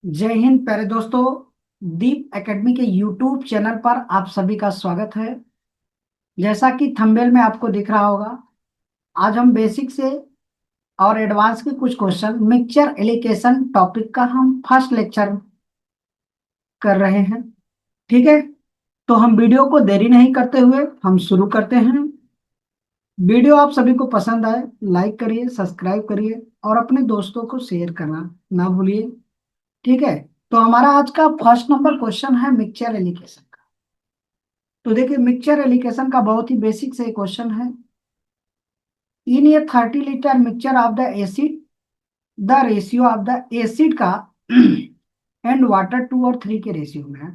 जय हिंद प्यारे दोस्तों। दीप एकेडमी के यूट्यूब चैनल पर आप सभी का स्वागत है। जैसा कि थंबनेल में आपको दिख रहा होगा, आज हम बेसिक से और एडवांस के कुछ क्वेश्चन मिक्सचर एलिकेशन टॉपिक का हम फर्स्ट लेक्चर कर रहे हैं। ठीक है, तो हम वीडियो को देरी नहीं करते हुए हम शुरू करते हैं। वीडियो आप सभी को पसंद आए, लाइक करिए, सब्सक्राइब करिए और अपने दोस्तों को शेयर करना ना भूलिए। ठीक है, तो हमारा आज का फर्स्ट नंबर क्वेश्चन है मिक्सचर एलिकेशन। तो देखिए, मिक्सचर एलिकेशन का बहुत ही बेसिक से क्वेश्चन है। इन ये 30 litre mixture of the acid, the ratio of the acid का एंड वाटर 2 और 3 के रेशियो में है।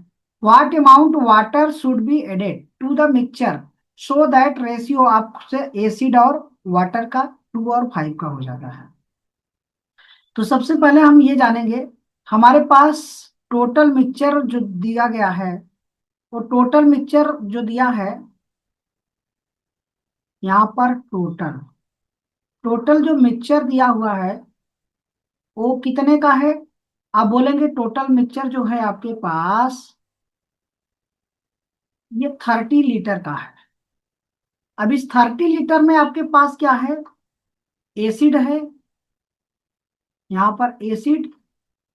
What amount water should be added to the mixture so that ratio आपसे एसिड और वाटर का 2 और 5 का हो जाता है। तो सबसे पहले हम ये जानेंगे, हमारे पास टोटल मिक्सचर जो दिया गया है, वो टोटल मिक्सचर जो दिया है यहाँ पर, टोटल टोटल जो मिक्सचर दिया हुआ है वो कितने का है। आप बोलेंगे टोटल मिक्सचर जो है आपके पास, ये 30 लीटर का है। अब इस 30 लीटर में आपके पास क्या है, एसिड है, यहाँ पर एसिड,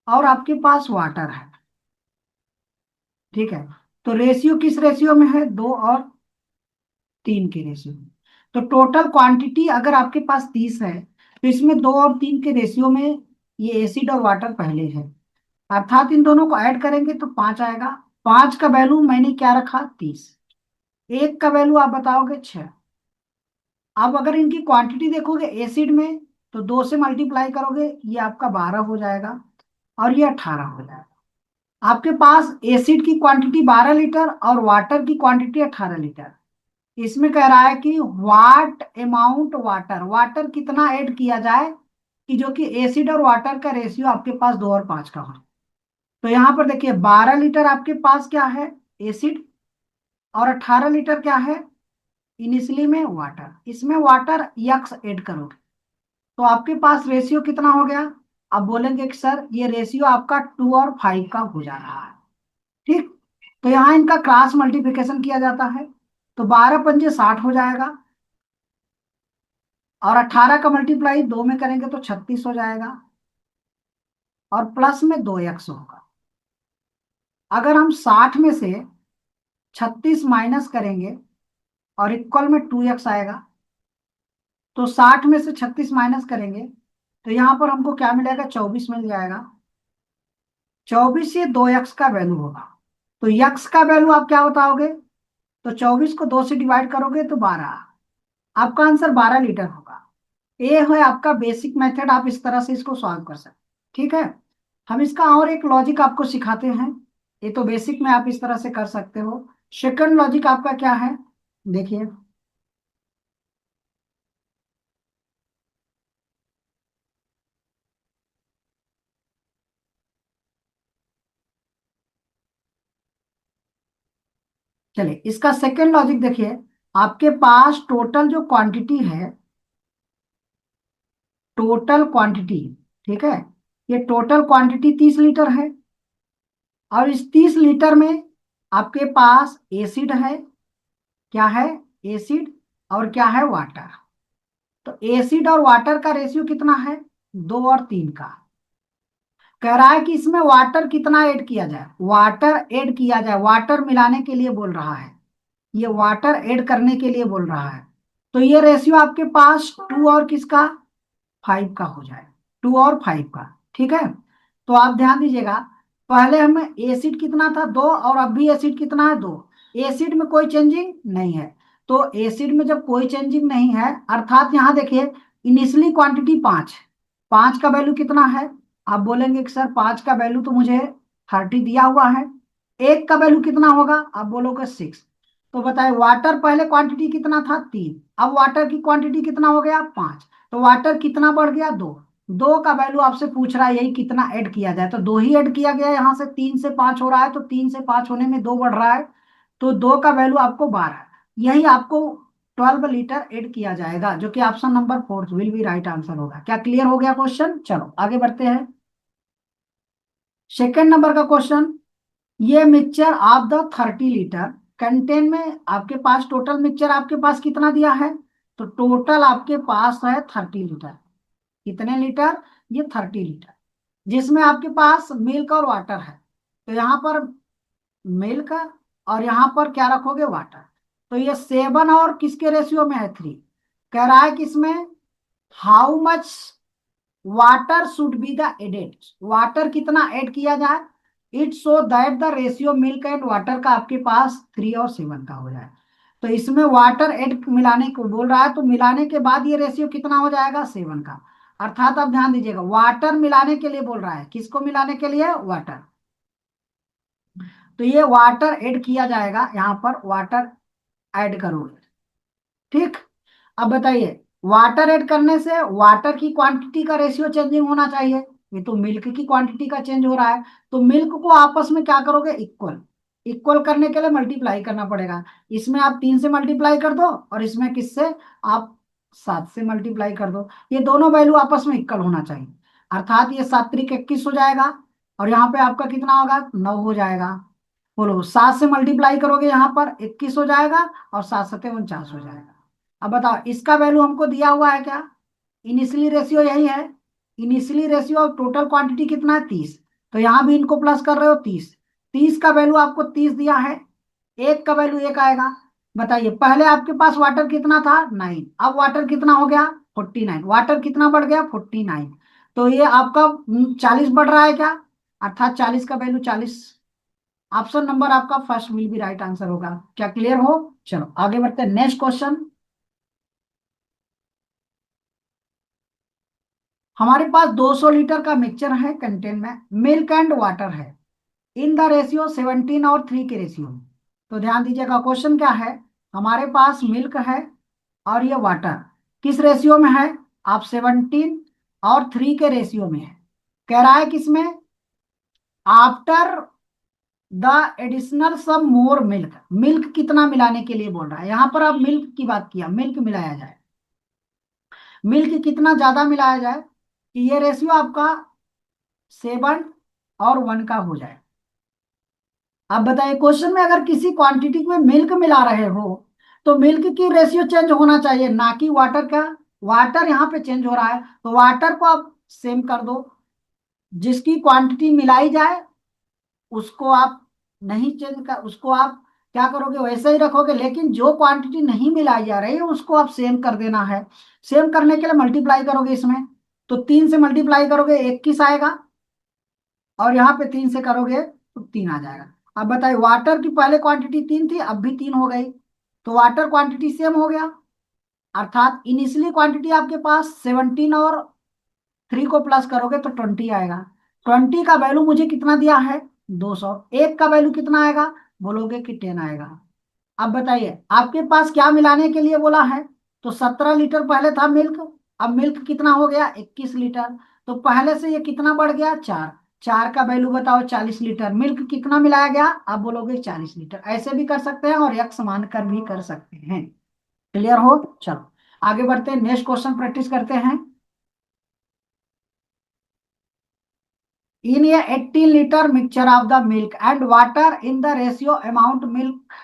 और आपके पास वाटर है। ठीक है, तो रेशियो किस रेशियो में है, 2 और 3 के रेशियो में। तो टोटल क्वांटिटी अगर आपके पास 30 है, तो इसमें 2 और 3 के रेशियो में ये एसिड और वाटर पहले है, अर्थात इन दोनों को ऐड करेंगे तो 5 आएगा। 5 का वैल्यू मैंने क्या रखा, 30। एक का वैल्यू आप बताओगे, 6। अब अगर इनकी क्वांटिटी देखोगे एसिड में, तो 2 से मल्टीप्लाई करोगे, ये आपका 12 हो जाएगा और ये 18 हो जाएगा। आपके पास एसिड की क्वांटिटी 12 लीटर और वाटर की क्वांटिटी 18 लीटर। इसमें कह रहा है कि वाट अमाउंट वाटर, वाटर कितना ऐड किया जाए कि जो कि एसिड और वाटर का रेशियो आपके पास 2 और 5 का हो। तो यहां पर देखिए, 12 लीटर आपके पास क्या है, एसिड, और 18 लीटर क्या है, इनिशियली में वाटर। इसमें वाटर यक्स ऐड करोगे तो आपके पास रेशियो कितना हो गया। अब बोलेंगे कि सर ये रेशियो आपका 2 और 5 का हो जा रहा है। ठीक, तो यहाँ इनका क्रॉस मल्टीप्लिकेशन किया जाता है, तो 12 पंजे 60 हो जाएगा, और 18 का मल्टीप्लाई 2 में करेंगे तो 36 हो जाएगा, और प्लस में 2 एक्स होगा। अगर हम 60 में से 36 माइनस करेंगे और इक्वल में 2 एक्स आएगा, तो 60 में से 36 माइनस करेंगे तो यहां पर हमको क्या मिलेगा, 24 मिल जाएगा। 24 ये 2 एक्स का वैल्यू होगा। तो यक्स का वैल्यू आप क्या बताओगे, तो 24 को 2 से डिवाइड करोगे तो 12। आपका आंसर 12 लीटर होगा। ये है आपका बेसिक मेथड, आप इस तरह से इसको सॉल्व कर सकते। ठीक है, हम इसका और एक लॉजिक आपको सिखाते हैं। ये तो बेसिक में आप इस तरह से कर सकते हो। सेकंड लॉजिक आपका क्या है, देखिए। चलिए, इसका सेकंड लॉजिक देखिए। आपके पास टोटल जो क्वांटिटी है, टोटल क्वांटिटी, ठीक है, ये टोटल क्वांटिटी 30 लीटर है, और इस 30 लीटर में आपके पास एसिड है, क्या है, एसिड, और क्या है, वाटर। तो एसिड और वाटर का रेशियो कितना है, 2 और 3 का। कह रहा है कि इसमें वाटर कितना ऐड किया जाए, वाटर ऐड किया जाए, वाटर मिलाने के लिए बोल रहा है, ये वाटर ऐड करने के लिए बोल रहा है। तो ये रेशियो आपके पास 2 और किसका, 5 का हो जाए, 2 और 5 का। ठीक है, तो आप ध्यान दीजिएगा, पहले हमें एसिड कितना था, 2, और अब भी एसिड कितना है, 2। एसिड में कोई चेंजिंग नहीं है। तो एसिड में जब कोई चेंजिंग नहीं है, अर्थात यहां देखिए, इनिशियली क्वांटिटी 5, 5 का वैल्यू कितना है। आप बोलेंगे कि सर 5 का वैल्यू तो मुझे 30 दिया हुआ है, एक का वैल्यू कितना होगा, आप बोलोगे 6। तो बताए, वाटर पहले क्वांटिटी कितना था, 3, अब वाटर की क्वांटिटी कितना हो गया, 5। तो वाटर कितना बढ़ गया, 2। 2 का वैल्यू आपसे पूछ रहा है यही कितना ऐड किया जाए, तो 2 ही ऐड किया गया, यहाँ से 3 से 5 हो रहा है, तो 3 से 5 होने में 2 बढ़ रहा है, तो 2 का वैल्यू आपको 12। यही आपको 12 लीटर ऐड किया जाएगा, जो कि option number 4 will be right answer होगा। क्या क्लियर हो गया क्वेश्चन, चलो आगे बढ़ते हैं। सेकेंड नंबर का क्वेश्चन, ये mixture of the 30 litre contain में आपके पास टोटल मिक्सचर आपके पास कितना दिया है? तो टोटल आपके पास है 30 लीटर। कितने लीटर? ये 30 लीटर, जिसमें आपके पास मिल्क और वाटर है। तो यहाँ पर मिल्क और यहाँ पर क्या रखोगे? वाटर। तो ये 7 और किसके रेशियो में है? 3। कह रहा है कि इसमें how much water should be the added, water कितना ऐड किया जाए, it so that the ratio milk and water का आपके पास 3 और 7 का हो जाए। तो इसमें वाटर ऐड मिलाने को बोल रहा है, तो मिलाने के बाद ये रेशियो कितना हो जाएगा? 7 का। अर्थात आप ध्यान दीजिएगा, वाटर मिलाने के लिए बोल रहा है। किसको मिलाने के लिए? वाटर। तो ये वाटर ऐड किया जाएगा, यहाँ पर वाटर ऐड करोगे। ठीक। अब बताइए, वाटर ऐड करने से वाटर की क्वांटिटी का रेशियो चेंजिंग होना चाहिए। ये तो मिल्क की क्वांटिटी का चेंज हो रहा है, तो मिल्क को आपस में क्या करोगे? इक्वल। इक्वल करने के लिए मल्टीप्लाई करना पड़ेगा। इसमें आप 3 से मल्टीप्लाई कर दो और इसमें किससे? आप 7 से मल्टीप्लाई कर दो। ये दोनों वैल्यू आपस में इक्वल होना चाहिए। अर्थात ये 7 × 21 हो जाएगा, और यहाँ पे आपका कितना होगा? 9 हो जाएगा। बोलो, 7 से मल्टीप्लाई करोगे यहाँ पर 21 हो जाएगा, और 7 × 7 = 49 हो जाएगा। अब बताओ, इसका वैल्यू हमको दिया हुआ है क्या? इनिशियली रेशियो यही है। इनिशियली रेशियो और टोटल क्वांटिटी कितना है? 30। तो यहाँ भी इनको प्लस कर रहे हो 30। 30 का वैल्यू आपको 30 दिया है, एक का वैल्यू एक आएगा। बताइए, पहले आपके पास वाटर कितना था? 9। अब वाटर कितना हो गया? 49। वाटर कितना बढ़ गया? 49। तो ये आपका 40 बढ़ रहा है क्या? अर्थात 40 का वैल्यू 40। ऑप्शन नंबर आपका first will be right answer होगा। क्या क्लियर हो? चलो आगे बढ़ते हैं, नेक्स्ट क्वेश्चन। हमारे पास 200 लीटर का मिक्सचर है कंटेन में, मिल्क एंड वाटर है, इन द रेशियो 17 और 3 के रेशियो में। तो ध्यान दीजिएगा, क्वेश्चन क्या है। हमारे पास मिल्क है और ये वाटर किस रेशियो में है? आप 17 और 3 के रेशियो में है। कह रहा है किसमें? After the additional some more milk, milk कितना मिलाने के लिए बोल रहा है। यहां पर आप मिल्क की बात किया, मिल्क मिलाया जाए, मिल्क कितना ज्यादा मिलाया जाए कि ये रेशियो आपका 7 और 1 का हो जाए। अब बताइए, क्वेश्चन में अगर किसी क्वांटिटी में मिल्क मिला रहे हो, तो मिल्क की रेशियो चेंज होना चाहिए, ना कि वाटर का। वाटर यहाँ पे चेंज हो रहा है, तो वाटर को आप सेम कर दो। जिसकी क्वांटिटी मिलाई जाए उसको आप नहीं चेंज कर, उसको आप क्या करोगे? वैसे ही रखोगे। लेकिन जो क्वांटिटी नहीं मिलाई जा रही है उसको आप सेम कर देना है। सेम करने के लिए मल्टीप्लाई करोगे इसमें। तो 3 से मल्टीप्लाई करोगे 21 आएगा, और यहाँ पे 3 से करोगे तो 3 आ जाएगा। अब बताइए, वाटर की पहले क्वांटिटी 3 थी, अब भी 3 हो गई, तो वाटर क्वांटिटी सेम हो गया। अर्थात इनिशियली क्वांटिटी आपके पास 17 और 3 को प्लस करोगे तो 20 आएगा। 20 का वैल्यू मुझे कितना दिया है? 200। एक का वैल्यू कितना आएगा? बोलोगे कि 10 आएगा। अब बताइए, आपके पास क्या मिलाने के लिए बोला है? तो 17 लीटर पहले था मिल्क, अब मिल्क कितना हो गया? 21 लीटर। तो पहले से ये कितना बढ़ गया? 4। 4 का वैल्यू बताओ? 40 लीटर। मिल्क कितना मिलाया गया? आप बोलोगे 40 लीटर। ऐसे भी कर सकते हैं और यक्स मान कर भी कर सकते हैं। क्लियर हो? चलो आगे बढ़ते हैं, नेक्स्ट क्वेश्चन प्रैक्टिस करते हैं। In a 18 litre mixture of the milk and water in the ratio amount milk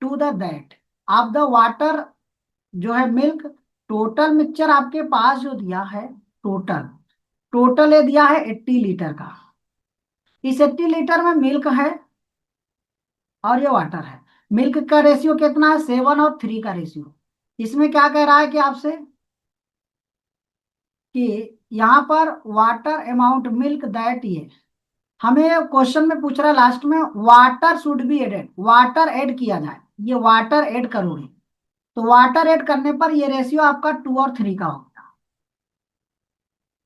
to the that of the water, जो है मिल्क, टोटल मिक्सचर आपके पास जो दिया है, टोटल टोटल ये दिया है 80 लीटर का। इस 80 लीटर में मिल्क है और ये वाटर है। मिल्क का रेशियो कितना है? 7 और 3 का रेशियो। इसमें क्या कह रहा है कि आपसे कि यहाँ पर वाटर अमाउंट मिल्क दैट, ये हमें क्वेश्चन में पूछ रहा है लास्ट में, water should be added, water add किया जाए। ये वाटर ऐड करोगे, तो वाटर ऐड करने पर ये रेशियो आपका 2 और 3 का होगा।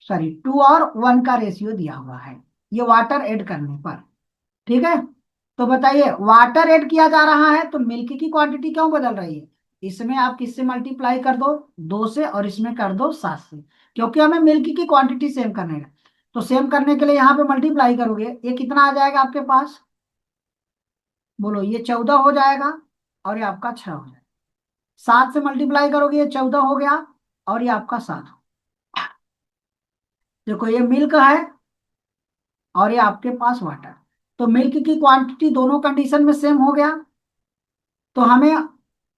सॉरी, 2 और 1 का रेशियो दिया हुआ है, ये वाटर ऐड करने पर। ठीक है। तो बताइए, वाटर ऐड किया जा रहा है तो मिल्क की क्वांटिटी क्यों बदल रही है? इसमें आप किससे मल्टीप्लाई कर दो? 2 से, और इसमें कर दो 7 से, क्योंकि हमें मिल्क की क्वांटिटी सेम करने है। तो सेम करने के लिए यहाँ पे मल्टीप्लाई करोगे, ये कितना आ जाएगा आपके पास? बोलो, ये 14 हो जाएगा, और ये आपका 6 हो जाएगा। 7 से मल्टीप्लाई करोगे, ये 14 हो गया, और ये आपका 7 हो। देखो, ये मिल्क है और ये आपके पास वाटर। तो मिल्क की क्वांटिटी दोनों कंडीशन में सेम हो गया। तो हमें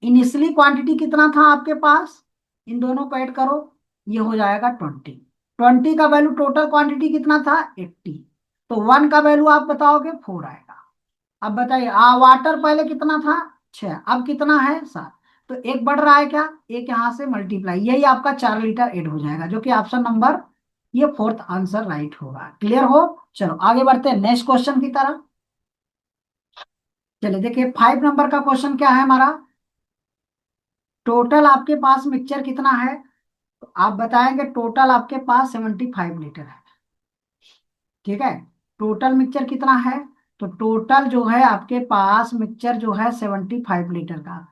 इनिशियली क्वांटिटी कितना था आपके पास, इन दोनों को ऐड करो, ये हो जाएगा 20। 20 का वैल्यू टोटल क्वांटिटी कितना था 80। तो 1 का वैल्यू आप बताओगे 4 आएगा। अब बताइए वाटर पहले कितना था 6, अब कितना है 7। तो एक बढ़ रहा है क्या, एक यहां से मल्टीप्लाई, यही आपका 4 लीटर ऐड हो जाएगा, जो कि ऑप्शन नंबर ये फोर्थ आंसर राइट होगा। क्लियर हो। चलो आगे बढ़ते हैं नेक्स्ट क्वेश्चन की तरफ। चलिए देखिए 5 नंबर का क्वेश्चन क्या है हमारा। टोटल आपके पास मिक्सचर कितना है, तो आप बताएंगे टोटल आपके पास 75 लीटर है। ठीक है, टोटल मिक्सचर कितना है, तो टोटल जो है आपके पास मिक्सचर जो है 75 लीटर का।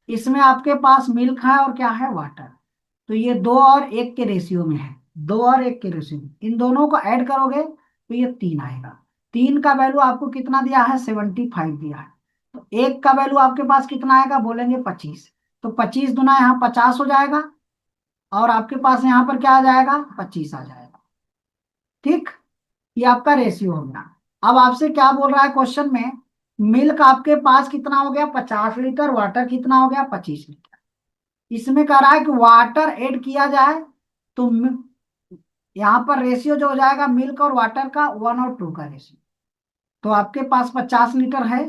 इसमें आपके पास मिल्क है और क्या है वाटर। तो ये 2 और 1 के रेशियो में है, 2 और 1 के रेशियो में, इन दोनों को ऐड करोगे तो ये 3 आएगा। 3 का वैल्यू आपको कितना दिया है 75 दिया है। तो 1 का वैल्यू आपके पास कितना आएगा, बोलेंगे 25। तो 25 दुना यहाँ 50 हो जाएगा, और आपके पास यहाँ पर क्या आ जाएगा 25 आ जाएगा। ठीक, ये आपका रेशियो हो गया। अब आपसे क्या बोल रहा है क्वेश्चन में, मिल्क आपके पास कितना हो गया 50 लीटर, वाटर कितना हो गया 25 लीटर। इसमें कह रहा है कि वाटर ऐड किया जाए, तो यहाँ पर रेशियो जो हो जाएगा मिल्क और वाटर का 1 और 2 का रेशियो। तो आपके पास 50 लीटर है,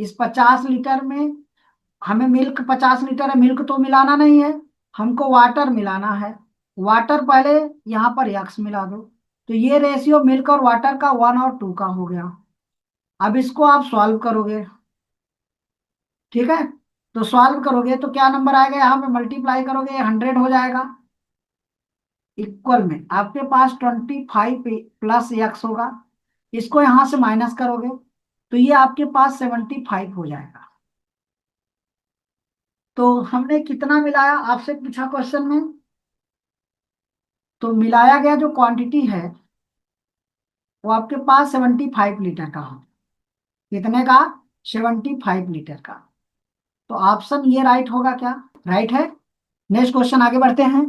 इस 50 लीटर में हमें मिल्क 50 लीटर है, मिल्क तो मिलाना नहीं है, हमको वाटर मिलाना है। वाटर पहले यहाँ पर यक्स मिला दो, तो ये रेशियो मिल्क और वाटर का 1 और 2 का हो गया। अब इसको आप सॉल्व करोगे। ठीक है, तो सॉल्व करोगे तो क्या नंबर आएगा, यहाँ पे मल्टीप्लाई करोगे 100 हो जाएगा। इक्वल में आपके पास 25 प्लस एक्स होगा, इसको यहां से माइनस करोगे तो ये आपके पास 75 हो जाएगा। तो हमने कितना मिलाया, आपसे पूछा क्वेश्चन में, तो मिलाया गया जो क्वांटिटी है वो आपके पास 75 लीटर का हो। कितने का, 75 लीटर का। तो ऑप्शन ये राइट होगा क्या, राइट है। नेक्स्ट क्वेश्चन आगे बढ़ते हैं।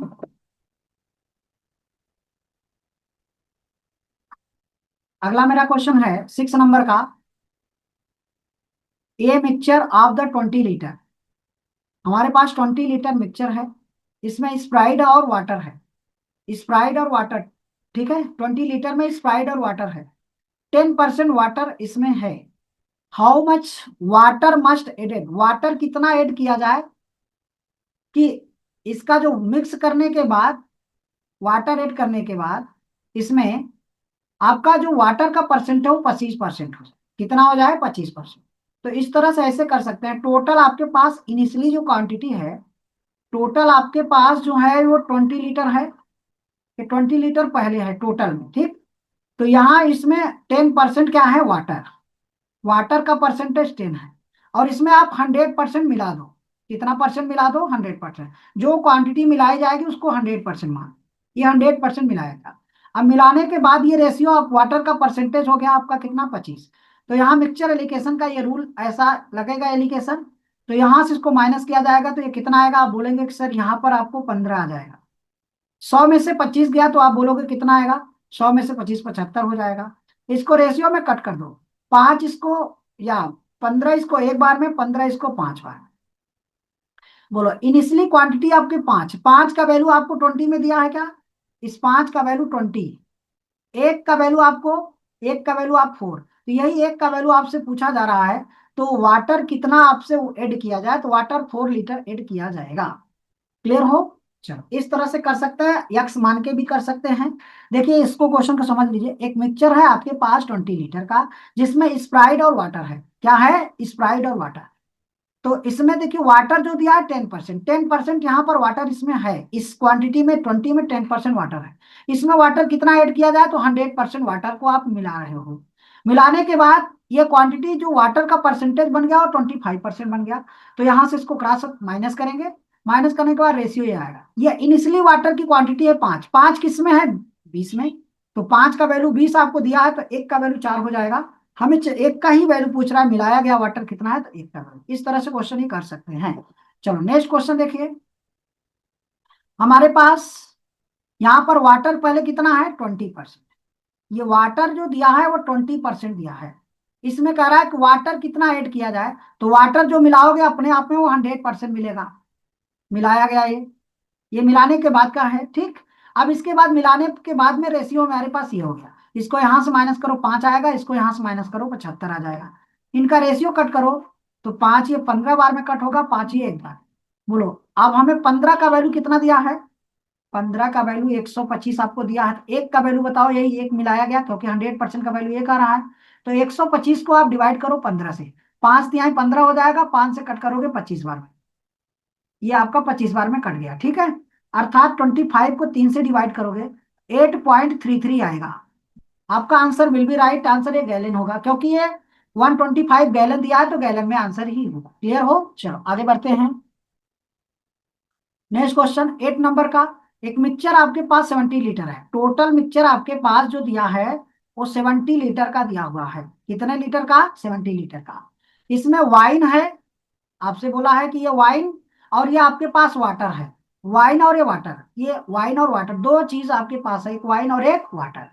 अगला मेरा क्वेश्चन है 6 नंबर का। A mixture of the 20 litre, हमारे पास 20 लीटर मिक्सचर है, इसमें स्प्राइट और वाटर है, स्प्राइट और वाटर। ठीक है, 20 लीटर में स्प्राइट और वाटर है, 10% वाटर इसमें है। How much water must added, water कितना ऐड किया जाए कि इसका जो मिक्स करने के बाद, वाटर ऐड करने के बाद इसमें आपका जो वाटर का परसेंट है वो 25% हो जाए। कितना हो जाए 25%। तो इस तरह से ऐसे कर सकते हैं, टोटल आपके पास इनिशियली जो क्वांटिटी है, टोटल आपके पास जो है वो 20 लीटर है, ये 20 लीटर पहले है टोटल में। ठीक, तो यहाँ इसमें 10% क्या है वाटर, वाटर का परसेंटेज 10 है, और इसमें आप 100% मिला दो। कितना परसेंट मिला दो 100%, जो क्वांटिटी मिलाई जाएगी उसको 100% मान, ये 100% मिलाएगा। अब मिलाने के बाद ये रेशियो आप वाटर का परसेंटेज हो गया आपका कितना 25। तो यहाँ मिक्सचर एलिकेशन का ये रूल ऐसा लगेगा एलिकेशन, तो यहाँ से इसको माइनस किया जाएगा तो ये कितना आएगा, आप बोलेंगे कि सर यहाँ पर आपको 15 आ जाएगा। 100 में से 25 गया तो आप बोलोगे कितना आएगा, 100 में से 25 75 हो जाएगा। इसको रेशियो में कट कर दो, 5 इसको, या 15 इसको एक बार में, 15 इसको 5 बार। बोलो इनिशियली क्वांटिटी आपके 5, 5 का वैल्यू आपको 20 में दिया है क्या, इस 5 का वैल्यू 20, एक का वैल्यू आपको, एक का वैल्यू आप 4, तो यही एक का वैल्यू आपसे पूछा जा रहा है। तो वाटर कितना आपसे ऐड किया जाए, तो वाटर 4 लीटर ऐड किया जाएगा। क्लियर हो। चलो इस तरह से कर सकते हैं, यक्स मान के भी कर सकते हैं। देखिए इसको क्वेश्चन को समझ लीजिए, एक मिक्सचर है आपके पास 20 लीटर का, जिसमें स्प्राइट और वाटर है, क्या है स्प्राइट और वाटर। तो इसमें देखिए वाटर जो दिया है 10%, 10% यहाँ पर वाटर इसमें है, इस क्वांटिटी में 20 में 10% वाटर है। इसमें वाटर कितना ऐड किया जाए, तो 100% वाटर को आप मिला रहे हो। मिलाने के बाद ये क्वांटिटी जो वाटर का परसेंटेज बन गया और 25% बन गया। तो यहाँ से इसको क्रॉस माइनस करेंगे, माइनस करने के बाद रेशियो ये आएगा। ये इनिशियली वाटर की क्वांटिटी है 5, 5 किस में है 20 में, तो 5 का वैल्यू 20 आपको दिया है, तो एक का वैल्यू 4 हो जाएगा। हमें एक का ही वैल्यू पूछ रहा है, मिलाया गया वाटर कितना है, तो एक का वैल्यू। इस तरह से क्वेश्चन ही कर सकते हैं। चलो नेक्स्ट क्वेश्चन देखिए, हमारे पास यहाँ पर वाटर पहले कितना है 20%, ये वाटर जो दिया है वो 20% दिया है। इसमें कह रहा है कि वाटर कितना ऐड किया जाए, तो वाटर जो मिलाओगे अपने आप में वो 100% मिलेगा। मिलाया गया ये मिलाने के बाद का है, ठीक। अब इसके बाद मिलाने के बाद में रेशियो हमारे पास ये हो गया। इसको यहां से माइनस करो 5 आएगा, इसको यहां से माइनस करो 75 आ जाएगा। इनका रेशियो कट करो तो 5 ये 15 बार में कट होगा, 5 ये एक बार। बोलो अब हमें 15 का वैल्यू कितना दिया है? 15 का वैल्यू 125 आपको दिया है। तो एक का वैल्यू बताओ, यही एक मिलाया गया क्योंकि 100% का वैल्यू एक आ रहा है। तो 125 को आप डिवाइड करो 15 से, 5 तिहाई 15 हो जाएगा, 5 से कट करोगे 25 बार में, ये आपका 25 बार में कट गया, ठीक है। अर्थात 25 को 3 से डिवाइड करोगे 8.33 आएगा। आपका answer will be right, answer ये गैलन होगा क्योंकि ये 125 गैलन दिया है तो गैलन में आंसर ही होगा। क्लियर हो? चलो आगे बढ़ते हैं। नेक्स्ट क्वेश्चन 8 नंबर का। एक मिक्सचर आपके पास 70 लीटर है। टोटल मिक्सचर आपके पास जो दिया है वो 70 लीटर का दिया हुआ है। कितने लीटर का? 70 लीटर का। इसमें वाइन है, आपसे बोला है कि ये वाइन, और ये आपके पास वाटर है। वाइन और ये वाटर, ये वाइन और वाटर दो चीज आपके पास है, एक वाइन और एक वाटर।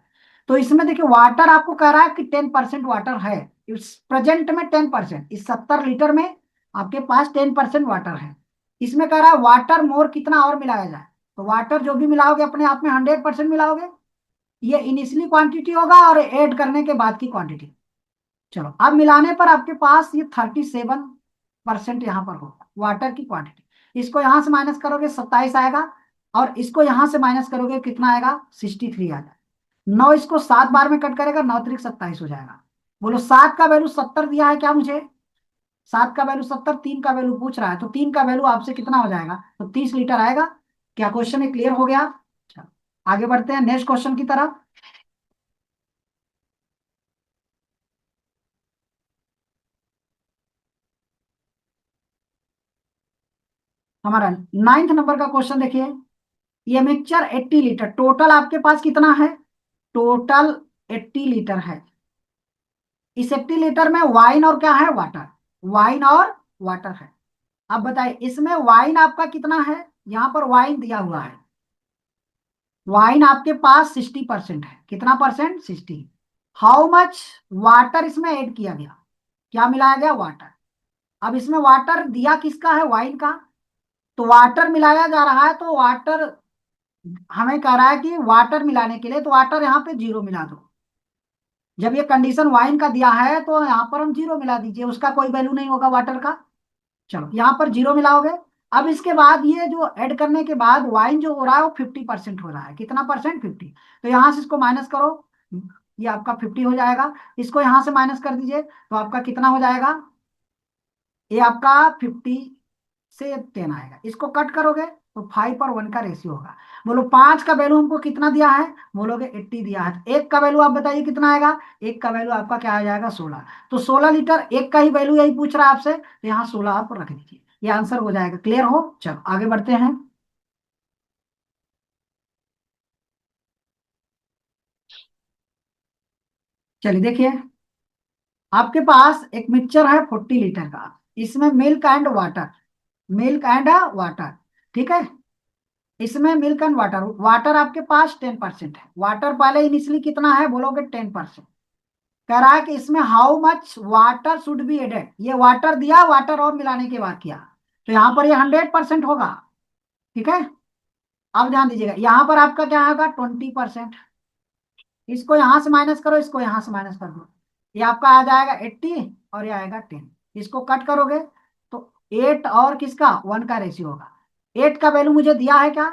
तो इसमें देखिए वाटर आपको कह रहा है कि 10% वाटर है। इस प्रेजेंट में 10%, इस 70 लीटर में आपके पास 10% वाटर है। इसमें कह रहा है वाटर मोर कितना और मिलाया जाए। तो वाटर जो भी मिलाओगे अपने आप में 100% मिलाओगे। ये इनिशियली क्वांटिटी होगा और ऐड करने के बाद की क्वांटिटी। चलो अब मिलाने पर आपके पास ये 37% यहाँ पर होगा वाटर की क्वांटिटी। इसको यहां से माइनस करोगे 27 आएगा, और इसको यहां से माइनस करोगे कितना आएगा? 63 आ जाएगा। 9 इसको 7 बार में कट करेगा, 9 त्रिक 27 हो जाएगा। बोलो 7 का वैल्यू 70 दिया है क्या मुझे? 7 का वैल्यू 70, 3 का वैल्यू पूछ रहा है, तो 3 का वैल्यू आपसे कितना हो जाएगा? तो 30 लीटर आएगा। क्या क्वेश्चन है क्लियर हो गया? चलो आगे बढ़ते हैं नेक्स्ट क्वेश्चन की तरफ। हमारा 9th नंबर का क्वेश्चन देखिए। ये मिक्सचर 80 लीटर, टोटल आपके पास कितना है? टोटल 80 लीटर है। इस 80 लीटर में वाइन और क्या है? वाटर। वाइन और वाटर है। अब बताइए इसमें वाइन आपका कितना है? यहां पर वाइन दिया हुआ है। वाइन आपके पास 60% है। कितना परसेंट? 60। हाउ मच वाटर इसमें ऐड किया गया? क्या मिलाया गया? वाटर। अब इसमें वाटर दिया किसका है? वाइन का। तो वाटर मिलाया जा रहा है, तो वाटर हमें कह रहा है कि वाटर मिलाने के लिए, तो वाटर यहाँ पे 0 मिला दो। जब ये कंडीशन वाइन का दिया है तो यहाँ पर हम 0 मिला दीजिए, उसका कोई वैल्यू नहीं होगा वाटर का। चलो यहाँ पर 0 मिलाओगे। अब इसके बाद ये जो ऐड करने के बाद वाइन जो हो रहा है वो 50% हो रहा है। कितना परसेंट? 50। तो यहाँ से इसको माइनस करो, ये आपका 50 हो जाएगा। इसको यहाँ से माइनस कर दीजिए तो आपका कितना हो जाएगा? ये आपका 50 से 10 आएगा। इसको कट करोगे तो 5 और 1 का रेशियो होगा। बोलो 5 का वैल्यू हमको कितना दिया है? बोलोगे 80 दिया है। तो एक का वैल्यू आप बताइए कितना आएगा? एक का वैल्यू आपका क्या आ जाएगा? 16। तो 16 लीटर, एक का ही वैल्यू यही पूछ रहा है आपसे, तो यहाँ 16 आप रख दीजिए, ये आंसर हो जाएगा। क्लियर हो? चलो आगे बढ़ते हैं। चलिए देखिए, आपके पास एक मिक्सचर है 40 लीटर का। इसमें milk and water, milk and water, ठीक है। इसमें मिल्क एंड वाटर, वाटर आपके पास 10% है। वाटर पहले इनिशियली कितना है? बोलोगे 10%। कह रहा है कि इसमें how much water should be added. ये वाटर दिया, वाटर और मिलाने के बाद किया, तो यहाँ पर ये 100% होगा, ठीक है। अब ध्यान दीजिएगा यहाँ पर आपका क्या होगा? 20%। इसको यहाँ से माइनस करो, इसको यहाँ से माइनस कर दो, ये आपका आ जाएगा 80 और ये आएगा 10। इसको कट करोगे तो 8 और किसका? 1 का रेशियो होगा। 8 का वैल्यू मुझे दिया है क्या?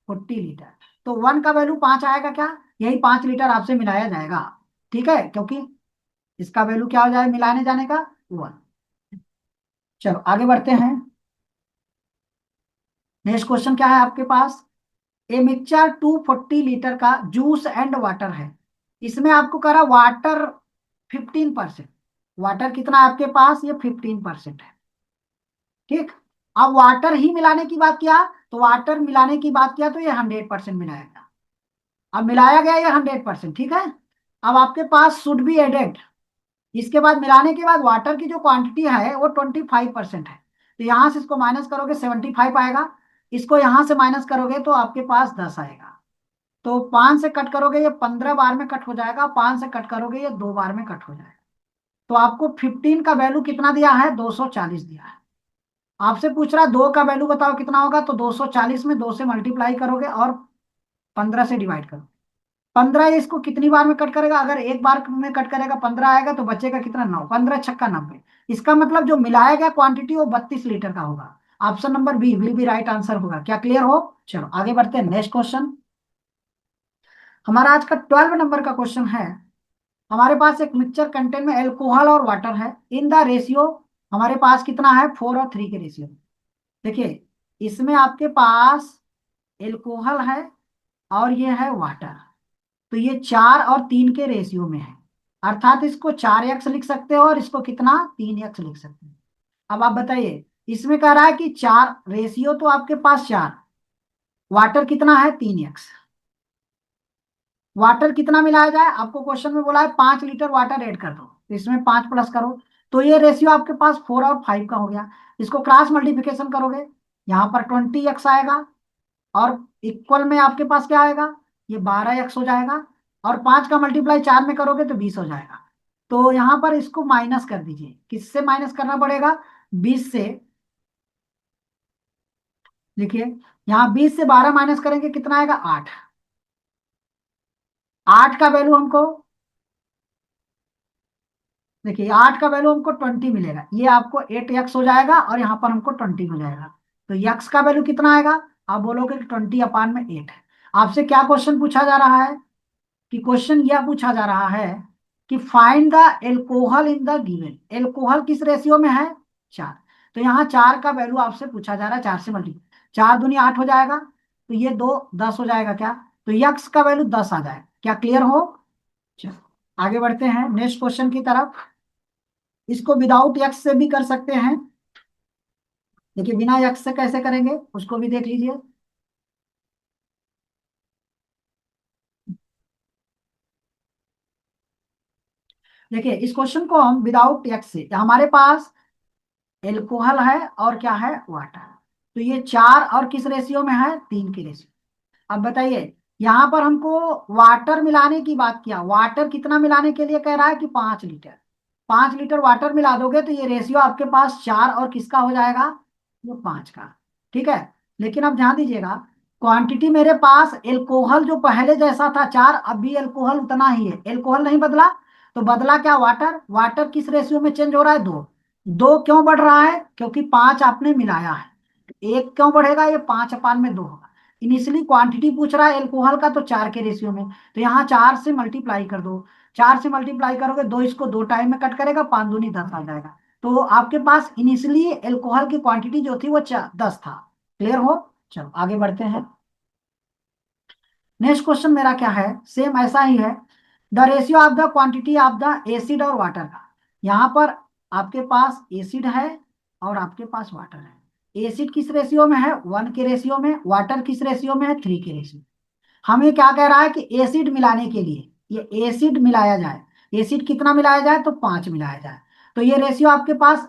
40 लीटर। तो 1 का वैल्यू 5 आएगा क्या? यही 5 लीटर आपसे मिलाया जाएगा, ठीक है, क्योंकि इसका वैल्यू क्या हो जाएगा मिलाने जाने का? 1। चलो आगे बढ़ते हैं। नेक्स्ट क्वेश्चन क्या है आपके पास? ए मिक्सचर 240 लीटर का जूस एंड वाटर है। इसमें आपको करा वाटर 15%। वाटर कितना है आपके पास? ये 15% है, ठीक। अब वाटर ही मिलाने की बात किया, तो वाटर मिलाने की बात किया तो ये 100% मिलाया गया। अब मिलाया गया ये 100%, ठीक है। अब आपके पास शुड बी एडेड, इसके बाद मिलाने के बाद वाटर की जो क्वांटिटी है वो 25% है। तो यहां से इसको माइनस करोगे 75 आएगा। इसको यहां से माइनस करोगे तो आपके पास 10 आएगा। तो 5 से कट करोगे ये 15 बार में कट हो जाएगा, 5 से कट करोगे ये 2 बार में कट हो जाएगा। तो आपको 15 का वैल्यू कितना दिया है, 240 दिया है। आपसे पूछ रहा है 2 का वैल्यू बताओ कितना होगा, तो 240 में 2 से मल्टीप्लाई करोगे और 15 से डिवाइड करो। 15 इसको कितनी बार में कट करेगा, अगर एक बार में कट करेगा 15 आएगा, तो बचेगा कितना, 9, 15 छक्का 90। इसका मतलब जो मिलाया गया क्वांटिटी वो 32 लीटर का होगा। Option number B will be right answer होगा। क्या क्लियर हो? चलो आगे बढ़ते हैं, नेक्स्ट क्वेश्चन। हमारा आज का 12 नंबर का क्वेश्चन है। हमारे पास एक मिक्सचर कंटेन में एल्कोहल और वाटर है, इन द रेशियो। हमारे पास कितना है, 4 और 3 के रेशियो। देखिए, इसमें आपके पास एल्कोहल है और ये है वाटर। तो ये 4 और 3 के रेशियो में है, अर्थात इसको 4x लिख सकते हो और इसको कितना, 3x लिख सकते हो। अब आप बताइए, इसमें कह रहा है कि 4 रेशियो, तो आपके पास 4, वाटर कितना है, 3x। वाटर कितना मिलाया जाए, आपको क्वेश्चन में बोला है 5 लीटर वाटर ऐड कर दो, तो इसमें 5 प्लस करो। तो ये रेशियो आपके पास 4 और 5 का हो गया। इसको क्रॉस मल्टीप्लिकेशन करोगे, यहाँ पर 20x आएगा, और इक्वल में आपके पास क्या आएगा, ये 12x हो जाएगा। और 5 का मल्टीप्लाई 4 में करोगे तो 20 हो जाएगा। तो यहाँ पर इसको माइनस कर दीजिए, किससे माइनस करना पड़ेगा, 20 से। देखिए, यहाँ 20 से 12 माइनस करेंगे कितना आएगा, 8। 8 का वैल्यू हमको, देखिए 8 का वैल्यू हमको 20 मिलेगा, ये आपको 8x हो जाएगा और यहाँ पर हमको 20 हो जाएगा। तो x का वैल्यू कितना आएगा, आप बोलोगे कि 20/8 है। आपसे क्या क्वेश्चन पूछा जा रहा है, कि क्वेश्चन यह पूछा जा रहा है कि find the alcohol in the given. Alcohol किस रेशियो में है, 4। तो यहाँ 4 का वैल्यू आपसे पूछा जा रहा है, 4 से मल्टीप्लाई, 4 दूनी 8 हो जाएगा, तो ये 2 10 हो जाएगा क्या, तो यक्स का वैल्यू 10 आ जाएगा। क्या क्लियर हो? चलो आगे बढ़ते हैं नेक्स्ट क्वेश्चन की तरफ। इसको विदाउट यक्स से भी कर सकते हैं। देखिए, बिना यक्स से कैसे करेंगे उसको भी देख लीजिए। देखिए, इस क्वेश्चन को हम विदाउट यक्स से, हमारे पास एल्कोहल है और क्या है, वाटर। तो ये 4 और किस रेशियो में है, 3 के रेशियो। अब बताइए, यहाँ पर हमको वाटर मिलाने की बात किया, वाटर कितना मिलाने के लिए कह रहा है कि 5 लीटर। 5 लीटर वाटर मिला दोगे तो ये रेशियो आपके पास 4 और किसका हो जाएगा, ये 5 का। ठीक है, लेकिन अब ध्यान दीजिएगा, क्वांटिटी मेरे पास एल्कोहल जो पहले जैसा था 4, अब भी एल्कोहल उतना ही है, एल्कोहल नहीं बदला। तो बदला क्या, वाटर। वाटर किस रेशियो में चेंज हो रहा है, 2। 2 क्यों बढ़ रहा है, क्योंकि 5 आपने मिलाया है। एक क्यों बढ़ेगा, ये 5/2 होगा। इनिशियली क्वांटिटी पूछ रहा है एल्कोहल का, तो 4 के रेशियो में, तो यहाँ 4 से मल्टीप्लाई कर दो। 4 से मल्टीप्लाई करोगे, 2 इसको 2 टाइम में कट करेगा, 5 दूनी 10 आ जाएगा। तो आपके पास इनिशियली एल्कोहल की क्वांटिटी जो थी वो 10 था। क्लियर हो? चलो आगे बढ़ते हैं। नेक्स्ट क्वेश्चन मेरा क्या है, सेम ऐसा ही है। The ratio of the quantity of the acid और वाटर का। यहाँ पर आपके पास एसिड है और आपके पास वाटर है। एसिड किस रेशियो में है, 1 के रेशियो में। वाटर किस रेशियो में है, 3 के रेशियो। हमें क्या कह रहा है कि एसिड मिलाने के लिए, ये एसिड मिलाया जाए। एसिड कितना मिलाया जाए, तो 5 मिलाया जाए। तो ये रेशियो आपके पास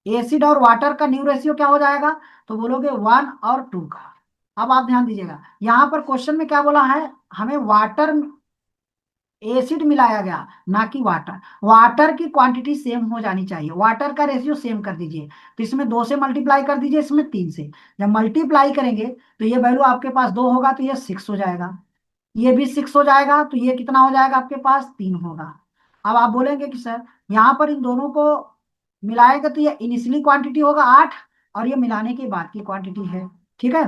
एसिड और वाटर का न्यू रेशियो क्या हो जाएगा, तो बोलोगे 1 और 2 का। अब आप ध्यान दीजिएगा, यहाँ पर क्वेश्चन में क्या बोला है, हमें वाटर, एसिड मिलाया गया, ना कि वाटर। वाटर की क्वांटिटी सेम हो जानी चाहिए, वाटर का रेशियो सेम कर दीजिए। तो इसमें 2 से मल्टीप्लाई कर दीजिए, इसमें 3 से। जब मल्टीप्लाई करेंगे तो ये वैल्यू आपके पास 2 होगा, तो ये 6 हो जाएगा। ये भी 6 हो जाएगा, तो ये कितना हो जाएगा आपके पास, 3 होगा। अब आप बोलेंगे कि सर, यहाँ पर इन दोनों को मिलाएगा तो ये इनिशियली क्वांटिटी होगा 8, और ये मिलाने के बाद की क्वांटिटी है। ठीक है,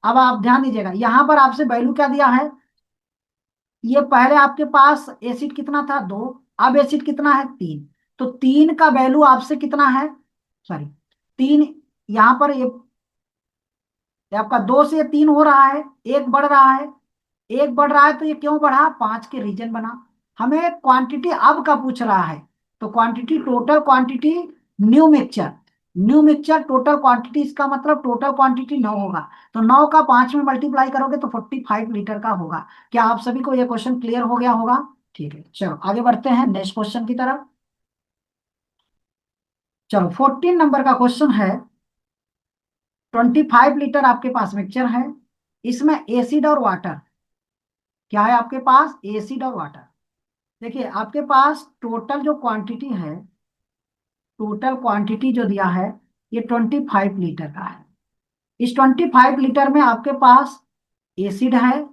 अब आप ध्यान दीजिएगा, यहाँ पर आपसे वैल्यू क्या दिया है, ये पहले आपके पास एसिड कितना था, 2। अब एसिड कितना है, 3। तो 3 का वैल्यू आपसे कितना है, सॉरी, 3, यहाँ पर ये आपका 2 से 3 हो रहा है, एक बढ़ रहा है। एक बढ़ रहा है तो ये क्यों बढ़ा, 5 के रीजन बना। हमें क्वांटिटी अब का पूछ रहा है, तो quantity, total quantity, new mixture. New mixture total quantity, इसका मतलब टोटल क्वांटिटी 9 होगा। तो 9 का 5 में मल्टीप्लाई करोगे तो 45 लीटर का होगा। क्या आप सभी को यह क्वेश्चन क्लियर हो गया होगा? ठीक है, चलो आगे बढ़ते हैं नेक्स्ट क्वेश्चन की तरफ। चलो 14 नंबर का क्वेश्चन है। 25 लीटर आपके पास मिक्सचर है, इसमें एसिड और वाटर क्या है आपके पास, एसिड और वाटर। देखिए आपके पास टोटल जो क्वांटिटी है, टोटल क्वांटिटी जो दिया है ये 25 लीटर का है। इस 25 लीटर में आपके पास एसिड है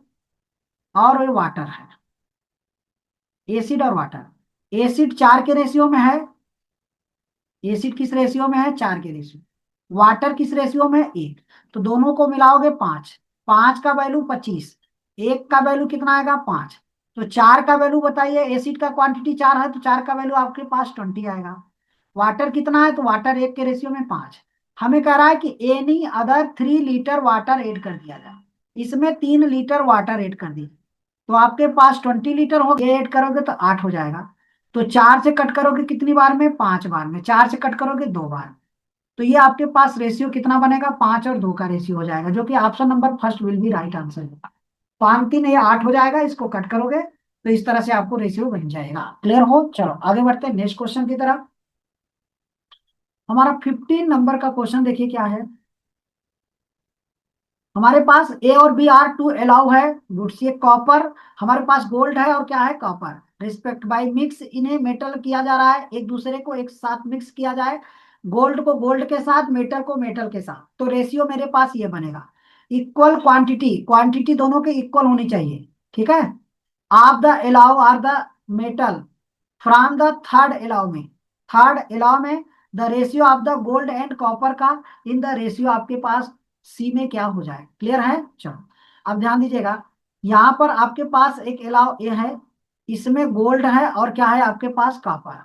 और वाटर है। एसिड और वाटर, एसिड 4 के रेशियो में है। एसिड किस रेशियो में है, 4 के रेशियो। वाटर किस रेशियो में है, 1। तो दोनों को मिलाओगे 5। 5 का वैल्यू 25, 1 का वैल्यू कितना आएगा, 5। तो 4 का वैल्यू बताइए, एसिड का क्वांटिटी 4 है तो 4 का वैल्यू आपके पास 20 आएगा। वाटर कितना है, तो वाटर 1 के रेशियो में 5। हमें कह रहा है कि any other 3 litre water add कर दिया जाए। इसमें 3 लीटर वाटर ऐड कर दी तो आपके पास 20 लीटर हो, ये ऐड करोगे तो 8 हो जाएगा। तो 4 से कट करोगे कितनी बार में, 5 बार में। 4 से कट करोगे 2 बार। तो ये आपके पास रेशियो कितना बनेगा, 5 और 2 का रेशियो हो जाएगा, जो कि option number first will be right answer होगा। 5 3 ये 8 हो जाएगा, इसको कट करोगे तो इस तरह से आपको रेशियो बन जाएगा। क्लियर हो, चलो आगे बढ़ते हैं नेक्स्ट क्वेश्चन की तरफ। हमारा 15 नंबर का क्वेश्चन देखिए क्या है। हमारे पास ए और बी आर टू अलाउ है गुड्स, ये कॉपर, हमारे पास गोल्ड है और क्या है, कॉपर। रिस्पेक्ट बाय मिक्स इन्हें मेटल किया जा रहा है, एक दूसरे को एक साथ मिक्स किया जाए। गोल्ड को गोल्ड के साथ, मेटल को मेटल के साथ। तो रेशियो मेरे पास ये बनेगा, इक्वल क्वांटिटी, क्वांटिटी दोनों के इक्वल होनी चाहिए। ठीक है। Of the alloy are the metal from the third alloy में, थर्ड अलाउ में the ratio of the gold and copper का इन द रेशियो आपके पास सी में क्या हो जाए। क्लियर है, चलो अब ध्यान दीजिएगा। यहां पर आपके पास एक अलाउ ए है, इसमें गोल्ड है और क्या है आपके पास, कॉपर।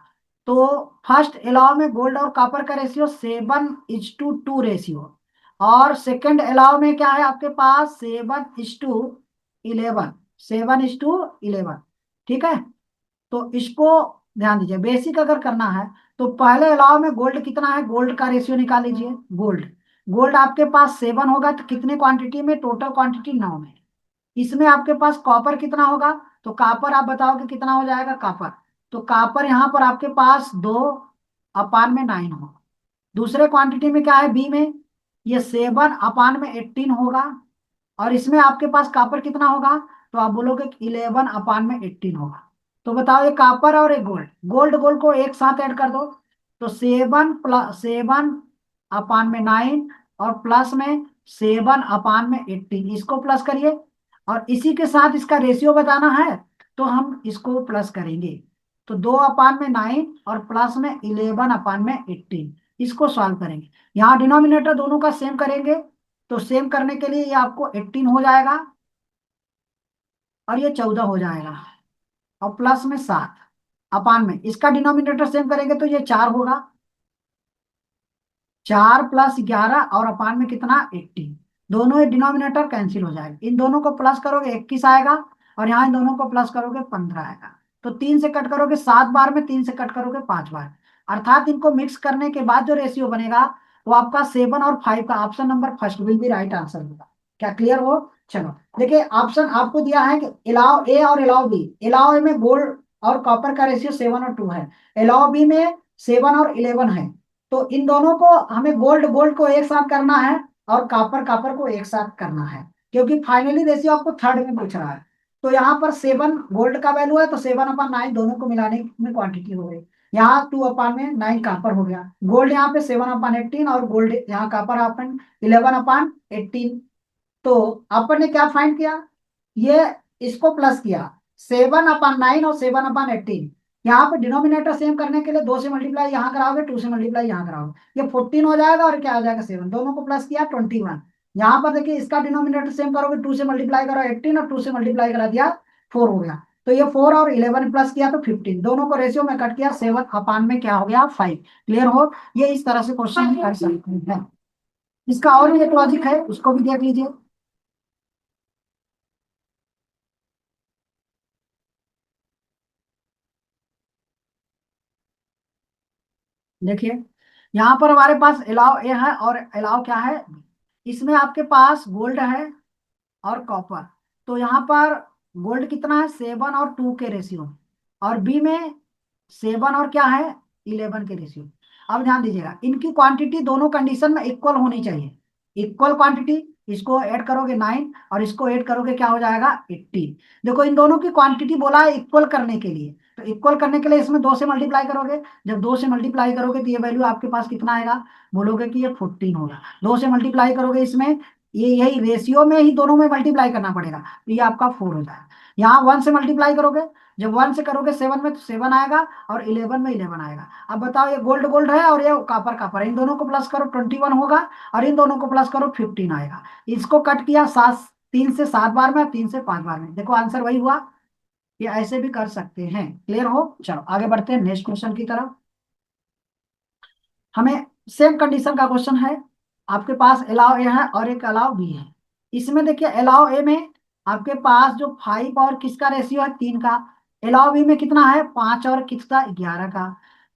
तो फर्स्ट अलाउ में गोल्ड और कॉपर का रेशियो 7:2 रेशियो, और सेकंड अलाउ में क्या है आपके पास, 7:11, 7:11। ठीक है। तो इसको ध्यान दीजिए, बेसिक अगर करना है तो पहले अलाव में गोल्ड कितना है, गोल्ड का रेशियो निकाल लीजिए। गोल्ड, गोल्ड आपके पास 7 होगा तो कितने क्वांटिटी में, टोटल क्वांटिटी 9 में। इसमें आपके पास कॉपर कितना होगा, तो कॉपर आप बताओगे कितना हो जाएगा कॉपर। तो कॉपर यहाँ पर आपके पास 2/9 होगा। दूसरे क्वांटिटी में क्या है, बी में, ये 7/18 होगा। और इसमें आपके पास कॉपर कितना होगा, तो आप बोलोगे 11/18 होगा। तो बताओ, ये कॉपर और एक गोल्ड, गोल्ड गोल्ड को एक साथ ऐड कर दो। तो 7+7/9 और प्लस में 7/18, इसको प्लस करिए। और इसी के साथ इसका रेशियो बताना है तो हम इसको प्लस करेंगे। तो 2/9 और प्लस में 11/18, इसको सॉल्व करेंगे। यहाँ डिनोमिनेटर दोनों का सेम करेंगे, तो सेम करने के लिए ये आपको 18 हो जाएगा और ये 14 हो जाएगा, और प्लस में 7 अपान में इसका डिनोमिनेटर सेम करेंगे तो ये 4 होगा। 4+11 और अपान में कितना, 18। दोनों ये डिनोमिनेटर कैंसिल हो जाएगा, इन दोनों को प्लस करोगे 21 आएगा, और यहाँ इन दोनों को प्लस करोगे 15 आएगा। तो 3 से कट करोगे 7 बार में, 3 से कट करोगे 5 बार। अर्थात इनको मिक्स करने के बाद जो रेशियो बनेगा वो आपका 7 और 5 का option number first will be right answer होगा। क्या क्लियर हो, चलो। देखिए ऑप्शन आपको दिया है कि अलाउ ए और अलाउ बी। अलाउ ए में गोल्ड और कॉपर का रेशियो 7 और 2 है, अलाउ बी में 7 और 11 है। तो इन दोनों को हमें गोल्ड गोल्ड को एक साथ करना है और कॉपर कॉपर को एक साथ करना है, क्योंकि फाइनली रेशियो आपको थर्ड में पूछ रहा है। तो यहाँ पर 7 गोल्ड का वैल्यू है तो 7/9 दोनों को मिलाने में क्वांटिटी हो गई। यहाँ 2/9 कॉपर हो गया, गोल्ड यहाँ पे 7/18 और गोल्ड यहाँ कॉपर अपन 11/18। तो अपन ने क्या फाइंड किया, ये इसको प्लस किया, 7/9 और 7/18। यहाँ पे डिनोमिनेटर सेम करने के लिए 2 से मल्टीप्लाई यहाँ कराओगे, 2 से मल्टीप्लाई यहाँ कराओगे, ये 14 हो जाएगा और क्या आ जाएगा 7, दोनों को प्लस किया 21। यहाँ पर देखिए इसका डिनोमिनेटर सेम करोगे, 2 से मल्टीप्लाई करो 18 और 2 से मल्टीप्लाई करा दिया 4 हो गया। तो ये 4 और 11 प्लस किया तो 15, दोनों को रेशियो में कट किया, 7/, में क्या हो गया 5। क्लियर हो, ये इस तरह से क्वेश्चन कर सकते हैं। इसका और भी एक लॉजिक है, उसको भी देख लीजिए। देखिए यहाँ पर हमारे पास अलाउ ए है और अलाउ क्या है, इसमें आपके पास गोल्ड है और कॉपर। तो यहाँ पर गोल्ड कितना है, 7 और 2 के रेशियो, और बी में 7 और क्या है, 11 के रेशियो। अब ध्यान दीजिएगा, इनकी क्वांटिटी दोनों कंडीशन में इक्वल होनी चाहिए, इक्वल क्वांटिटी। इसको ऐड करोगे 9 और इसको ऐड करोगे क्या हो जाएगा 18। देखो इन दोनों की क्वांटिटी बोला है इक्वल करने के लिए, तो इक्वल करने के लिए इसमें 2 से मल्टीप्लाई करोगे। जब 2 से मल्टीप्लाई करोगे तो ये वैल्यू आपके पास कितना आएगा, बोलोगे कि ये 14 होगा। 2 से मल्टीप्लाई करोगे इसमें, ये यही रेशियो में ही दोनों में मल्टीप्लाई करना पड़ेगा, तो ये आपका 4 हो जाएगा। यहाँ 1 से मल्टीप्लाई करोगे, जब 1 से करोगे 7 में तो 7 आएगा, और 11 में 11 आएगा। अब बताओ ये गोल्ड गोल्ड है और ये कापर कापर है, इन दोनों को प्लस करो 21 होगा, और इन दोनों को प्लस करो 15 आएगा। इसको कट किया 7, 3 से 7 बार में, 3 से 5 बार में, देखो आंसर वही हुआ। ये ऐसे भी कर सकते हैं। क्लियर हो? चलो आगे बढ़ते हैं नेक्स्ट क्वेश्चन की तरफ। हमें सेम कंडीशन का क्वेश्चन है, आपके पास अलाउ ए है और एक अलाउ बी है। इसमें देखिए अलाउ ए में आपके पास जो 5 और किसका रेशियो है, 3 का। अलाउ बी में कितना है, 5 और किसका, 11 का।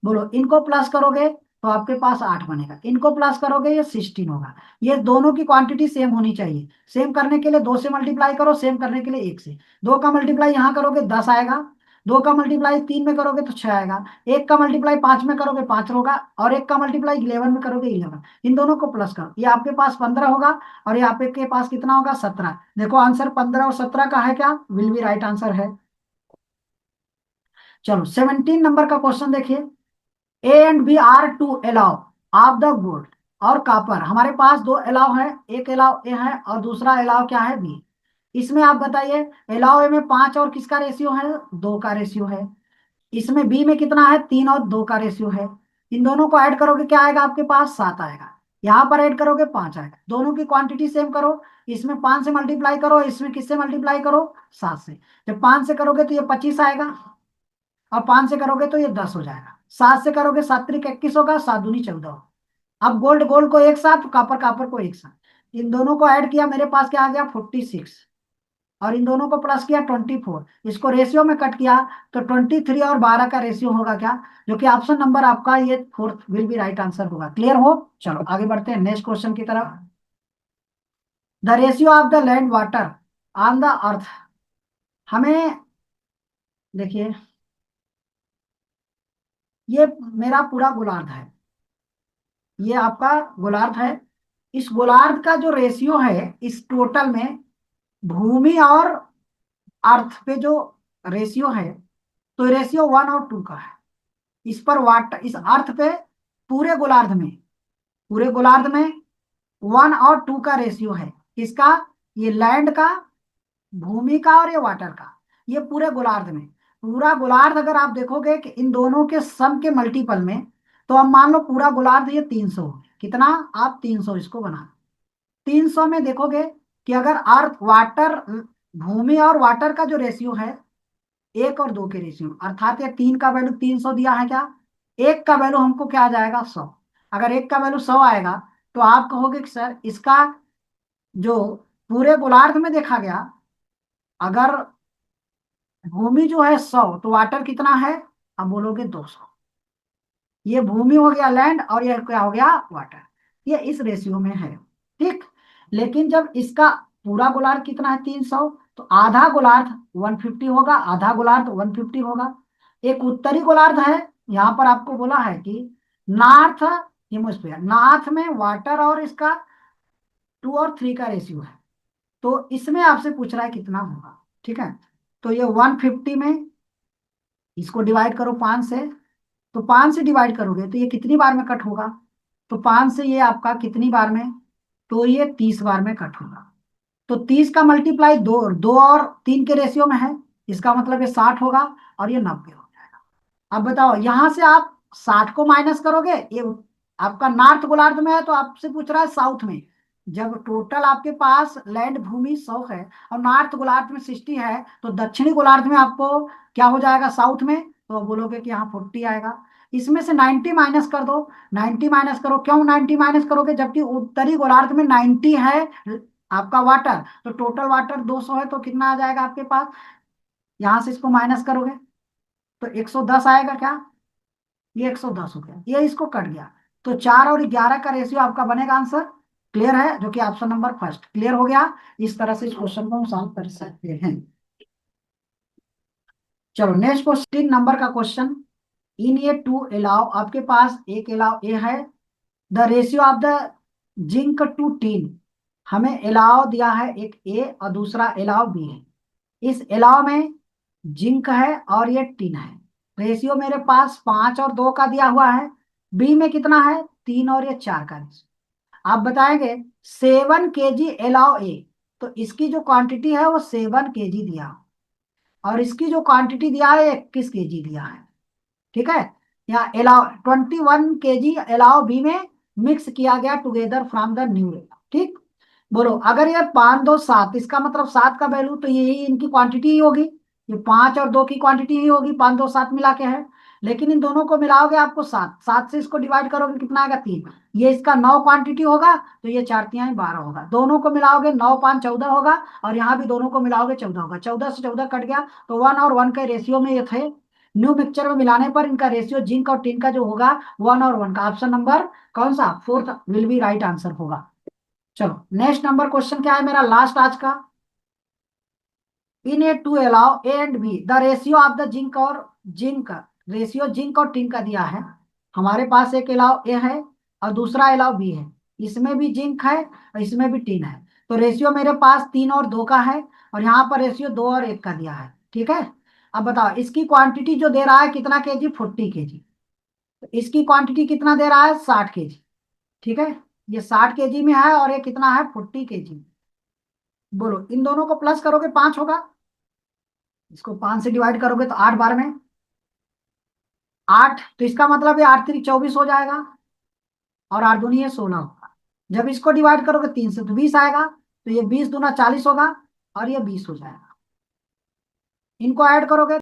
बोलो इनको प्लस करोगे तो आपके पास 8 बनेगा, इनको प्लस करोगे ये 16 होगा। ये दोनों की क्वांटिटी सेम होनी चाहिए। सेम करने के लिए 2 से मल्टीप्लाई करो, सेम करने के लिए 1 से। 2 का मल्टीप्लाई यहाँ करोगे 10 आएगा, 2 का मल्टीप्लाई 3 में करोगे तो 6 आएगा, 1 का मल्टीप्लाई 5 में करोगे 5 होगा, और 1 का मल्टीप्लाई 11 में करोगे 11। इन दोनों को प्लस करो, ये आपके पास 15 होगा, और ये आपके पास कितना होगा, 17। देखो आंसर 15 और 17 का है क्या, विल बी राइट आंसर है। चलो 17 नंबर का क्वेश्चन देखिए। A and B are two alloy of the gold और कापर। हमारे पास 2 अलाउ है, एक अलाउ ए है और दूसरा अलाउ क्या है, बी। इसमें आप बताइए, अलाउ ए में 5 और किसका रेशियो है, 2 का रेशियो है। इसमें बी में कितना है, 3 और 2 का रेशियो है। इन दोनों को ऐड करोगे क्या आएगा, आपके पास 7 आएगा। यहाँ पर ऐड करोगे 5 आएगा। दोनों की क्वांटिटी सेम करो, इसमें 5 से मल्टीप्लाई करो, इसमें किससे मल्टीप्लाई करो, 7 से। जब 5 से करोगे तो ये 25 आएगा, और 5 से करोगे तो ये 10 हो जाएगा। 7 से करोगे 7 त्रिक 21 होगा, 7 दूनी 14 होगा। अब गोल्ड गोल्ड को एक साथ, कापर कापर को एक साथ, इन दोनों को ऐड किया, मेरे पास क्या आ गया 46, और इन दोनों को प्लस किया 24। इसको रेशियो में कट किया तो 23 और 12 का रेशियो होगा क्या, जो कि ऑप्शन नंबर आपका ये fourth will be right answer होगा। क्लियर हो? चलो आगे बढ़ते हैं नेक्स्ट क्वेश्चन की तरफ। The ratio of the land water on the earth. हमें देखिए, ये मेरा पूरा गोलार्ध है, ये आपका गोलार्ध है। इस गोलार्ध का जो रेशियो है इस टोटल में, भूमि और अर्थ पे जो रेशियो है, तो रेशियो 1 और 2 का है। इस पर वाटर, इस अर्थ पे, पूरे गोलार्ध में, पूरे गोलार्ध में 1 और 2 का रेशियो है। किसका, ये लैंड का, भूमि का और ये वाटर का। ये पूरे गोलार्ध में, पूरा गोलार्ध अगर आप देखोगे कि इन दोनों के सम के मल्टीपल में, तो अब मान लो पूरा गोलार्ध ये 300 हो गया। कितना, आप 300 इसको बना, 300 में देखोगे कि अगर अर्थ वाटर, भूमि और वाटर का जो रेशियो है 1 और 2 के रेशियो, अर्थात ये 3 का वैल्यू 300 दिया है क्या, 1 का वैल्यू हमको क्या आ जाएगा, 100। अगर 1 का वैल्यू 100 आएगा तो आप कहोगे कि सर इसका जो पूरे गोलार्ध में देखा गया, अगर भूमि जो है 100 तो वाटर कितना है, अब बोलोगे 200। ये भूमि हो गया लैंड, और ये क्या हो गया, वाटर। ये इस रेशियो में है, ठीक। लेकिन जब इसका पूरा गोलार्ध कितना है 300, तो आधा गोलार्ध 150 होगा, आधा गोलार्ध 150 होगा। एक उत्तरी गोलार्ध है, यहाँ पर आपको बोला है कि नॉर्थ हेमिस्फीयर, नॉर्थ में वाटर और इसका 2 और 3 का रेशियो है, तो इसमें आपसे पूछ रहा है कितना होगा, ठीक है। तो ये 150 में इसको डिवाइड करो 5 से, तो 5 से डिवाइड करोगे तो ये कितनी बार में कट होगा, तो 5 से ये आपका कितनी बार में, तो ये 30 बार में कट होगा। तो 30 का मल्टीप्लाई 2, 2 और 3 के रेशियो में है, इसका मतलब ये 60 होगा, और ये 90 हो जाएगा। अब बताओ यहां से आप 60 को माइनस करोगे, ये आपका नॉर्थ गोलार्ध में है तो आपसे पूछ रहा है साउथ में। जब टोटल आपके पास लैंड भूमि 100 है और नॉर्थ गोलार्ध में 60 है, तो दक्षिणी गोलार्ध में आपको क्या हो जाएगा, साउथ में, तो बोलोगे कि यहाँ 40 आएगा। इसमें से 90 माइनस कर दो, 90 माइनस करो, क्यों 90 माइनस करोगे, जबकि उत्तरी गोलार्ध में 90 है आपका वाटर, तो टोटल वाटर 200 है, तो कितना आ जाएगा आपके पास, यहां से इसको माइनस करोगे तो 110 आएगा क्या, ये 110 हो गया, ये इसको कट गया। तो 4 और 11 का रेशियो आपका बनेगा आंसर। क्लियर है, जो कि ऑप्शन नंबर फर्स्ट क्लियर हो गया। इस तरह से इस क्वेश्चन को हम सॉल्व कर सकते हैं। चलो नेक्स्ट क्वेश्चन, 3 नंबर का क्वेश्चन। इन ये टू अलाउ, आपके पास एक अलाउ ए है। The ratio of the zinc to tin, हमें एलाव दिया है एक ए और दूसरा एलाव बी है। इस एलाव में जिंक है और ये टिन है। रेशियो मेरे पास 5 और 2 का दिया हुआ है। बी में कितना है, 3 और ये 4 का। आप बताएंगे 7 kg एलाव ए, तो इसकी जो क्वांटिटी है वो 7 kg दिया, और इसकी जो क्वांटिटी दिया है 21 kg दिया है। ठीक है, यहाँ एलाव 21 kg एलाव बी में मिक्स किया गया टुगेदर फ्रॉम द न्यू। ठीक, बोलो अगर ये 5 2 7, इसका मतलब 7 का वैल्यू तो यही इनकी क्वांटिटी ही होगी। ये 5 और 2 की क्वांटिटी ही होगी, 5 2 7 मिला के है। लेकिन इन दोनों को मिलाओगे आपको 7, 7 से इसको डिवाइड करोगे कितना आएगा, 3। ये इसका 9 क्वांटिटी होगा, तो ये 4 3 12 होगा। दोनों को मिलाओगे 9 5 14 होगा, और यहाँ भी दोनों को मिलाओगे 14 होगा। 14 से 14 कट गया, तो 1 और 1 के रेशियो में ये थे। न्यू मिक्सचर में मिलाने पर इनका रेशियो जिंक और टिन का जो होगा 1 और 1 का। ऑप्शन नंबर कौन सा, fourth will be right answer होगा। चलो नेक्स्ट नंबर क्वेश्चन क्या है मेरा, लास्ट आज का। In a two alloy A and B the ratio of the zinc और जिंक, रेशियो जिंक और टिन का दिया है। हमारे पास एक अलाउ ए है और दूसरा अलाउ बी है। इसमें भी जिंक है और इसमें भी टिन है। तो रेशियो मेरे पास 3 और 2 का है, और यहाँ पर रेशियो 2 और 1 का दिया है। ठीक है, अब बताओ इसकी क्वांटिटी जो दे रहा है कितना केजी, 40 kg। तो इसकी क्वांटिटी कितना दे रहा है, 60 kg। ठीक है, ये 60 kg में है और ये कितना है, 40 kg। बोलो इन दोनों को प्लस करोगे 5 होगा, इसको 5 से डिवाइड करोगे तो 8 बार में 8, तो इसका मतलब ये 8 3 24 हो जाएगा, और 8 दूनी ये 16 होगा। जब इसको डिवाइड करोगे 3 से तो 20 आएगा, तो ये 20 दूना 40 होगा, और ये 20 हो जाएगा। इनको ऐड करोगे